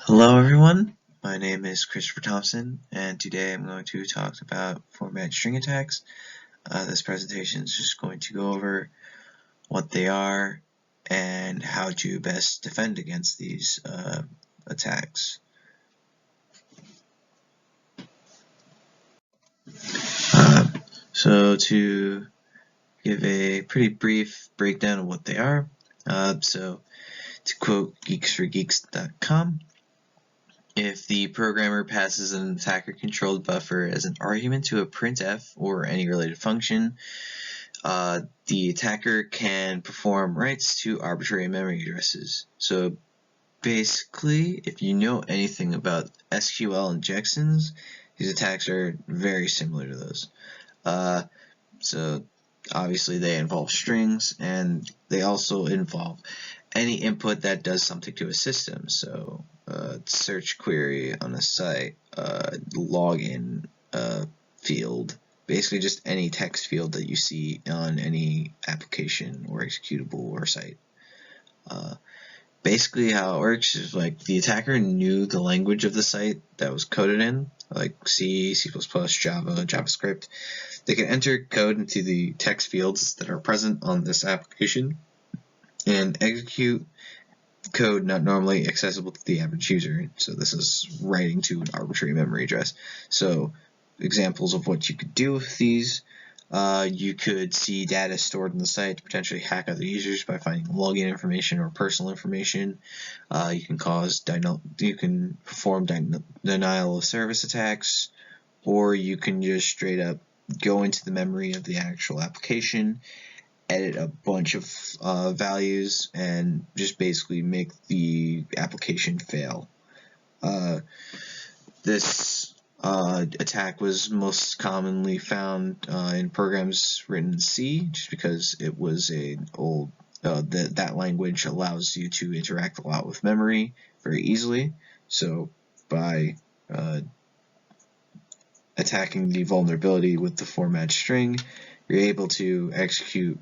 Hello everyone, my name is Christopher Thompson, and today I'm going to talk about format string attacks. This presentation is just going to go over what they are and how to best defend against these attacks. So to give a pretty brief breakdown of what they are, so to quote geeksforgeeks.com, if the programmer passes an attacker-controlled buffer as an argument to a printf or any related function, the attacker can perform writes to arbitrary memory addresses. So basically, if you know anything about SQL injections, these attacks are very similar to those. So obviously they involve strings, and they also involve any input that does something to a system. So search query on a site, login field, basically just any text field that you see on any application or executable or site. Basically how it works is like the attacker knew the language of the site that was coded in, like C, C++, Java, JavaScript. They can enter code into the text fields that are present on this application and execute code not normally accessible to the average user. So this is writing to an arbitrary memory address. So examples of what you could do with these: you could see data stored in the site to potentially hack other users by finding login information or personal information. You can perform denial of service attacks, or you can just straight up go into the memory of the actual application, edit a bunch of values, and just basically make the application fail. This attack was most commonly found in programs written in C, just because it was that language allows you to interact a lot with memory very easily. So by attacking the vulnerability with the format string, you're able to execute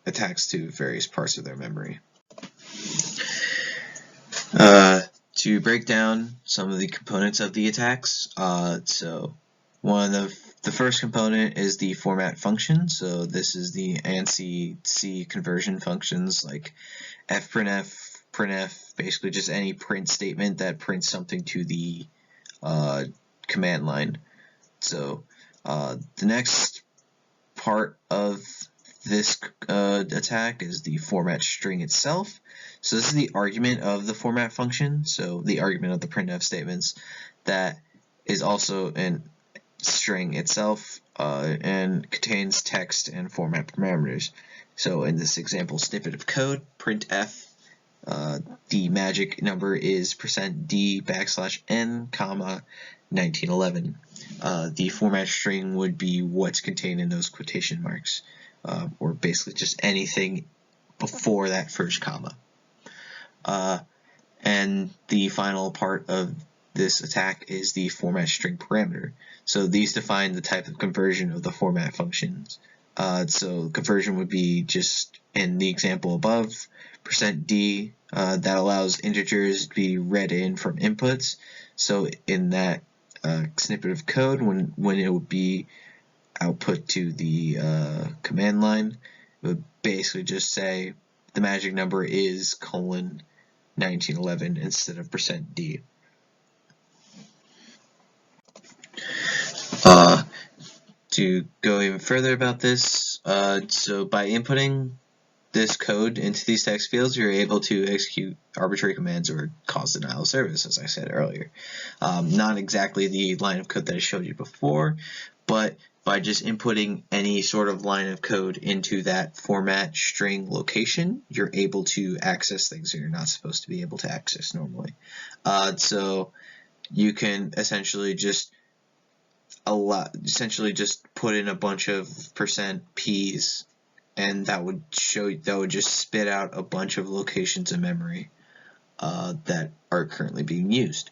attacks to various parts of their memory. To break down some of the components of the attacks, so one of the first component is the format function. So this is the ANSI C conversion functions like fprintf, printf, basically just any print statement that prints something to the command line. So the next part of this attack is the format string itself. So this is the argument of the format function, so the argument of the printf statements, that is also a string itself and contains text and format parameters. So in this example snippet of code, printf, the magic number is %d\n, 1911. The format string would be what's contained in those quotation marks, or basically just anything before that first comma. And the final part of this attack is the format string parameter. So these define the type of conversion of the format functions. So conversion would be just in the example above, %d, that allows integers to be read in from inputs. So in that snippet of code, when it would be output to the command line, it would basically just say the magic number is : 1911 instead of %d. To go even further about this, so by inputting this code into these text fields, you're able to execute arbitrary commands or cause denial of service, as I said earlier. Not exactly the line of code that I showed you before, but by just inputting any sort of line of code into that format string location, you're able to access things that you're not supposed to be able to access normally. So you can essentially just put in a bunch of %ps, and that would just spit out a bunch of locations in memory that are currently being used.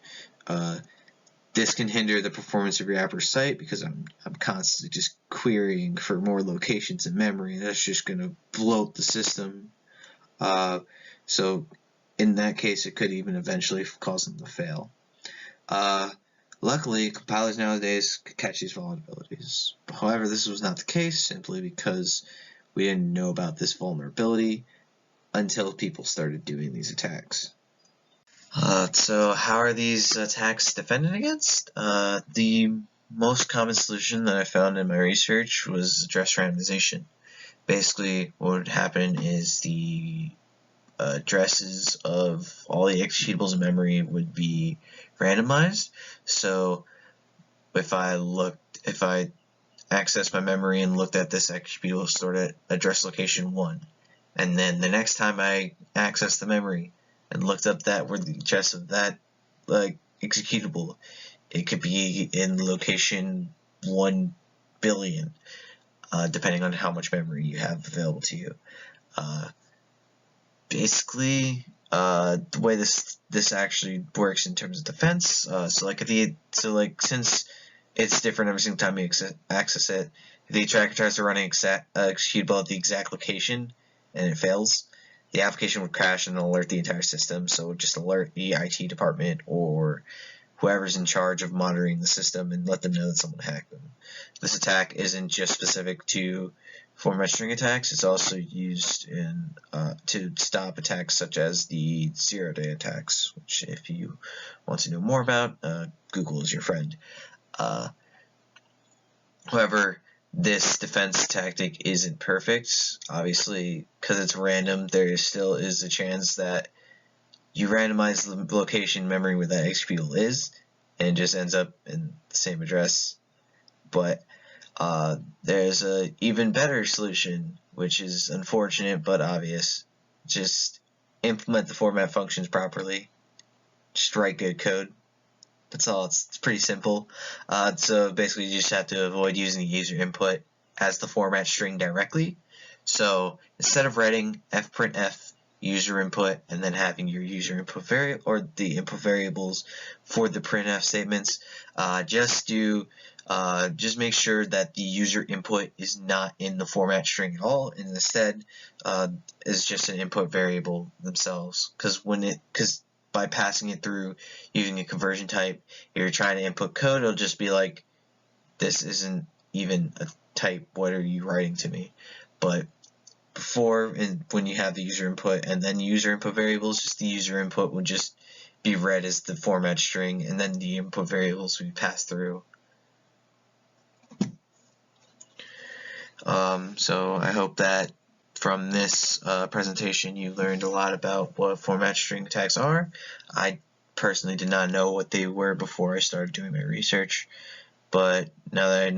This can hinder the performance of your app or site because I'm constantly just querying for more locations in memory. That's just going to bloat the system. So in that case, it could even eventually cause them to fail. Luckily, compilers nowadays catch these vulnerabilities. However, this was not the case simply because we didn't know about this vulnerability until people started doing these attacks. So how are these attacks defended against? The most common solution that I found in my research was address randomization. Basically, what would happen is the addresses of all the executables in memory would be randomized. So if I accessed my memory and looked at this executable stored at address location 1, and then the next time I accessed the memory and looked up that where the address of that executable, it could be in location 1 billion, depending on how much memory you have available to you. Basically, the way this actually works in terms of defense, since it's different every single time you access it, if the attacker tries to run an executable at the exact location and it fails, the application would crash and alert the entire system. So it would just alert the IT department or whoever's in charge of monitoring the system and let them know that someone hacked them. This attack isn't just specific to format string attacks, it's also used in to stop attacks such as the zero-day attacks, which if you want to know more about, Google is your friend. However, this defense tactic isn't perfect. Obviously, because it's random, there still is a chance that you randomize the location memory where that executable is, and it just ends up in the same address. But there's a even better solution, which is unfortunate but obvious. Just implement the format functions properly. Just write good code. That's all. It's pretty simple. So basically, you just have to avoid using the user input as the format string directly. So instead of writing fprintf user input and then having your user input variable or the input variables for the printf statements, just make sure that the user input is not in the format string at all, and instead is just an input variable themselves. Because by passing it through using a conversion type, if you're trying to input code, it'll just be like, this isn't even a type. What are you writing to me? But before, and when you have the user input and then user input variables, just the user input would just be read as the format string, and then the input variables would be passed through. So I hope that from this presentation you learned a lot about what format string attacks are. I personally did not know what they were before I started doing my research, but now that I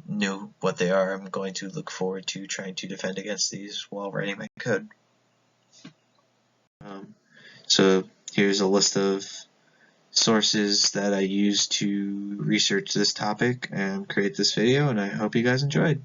knew what they are, I'm going to look forward to trying to defend against these while writing my code. So here's a list of sources that I used to research this topic and create this video, and I hope you guys enjoyed.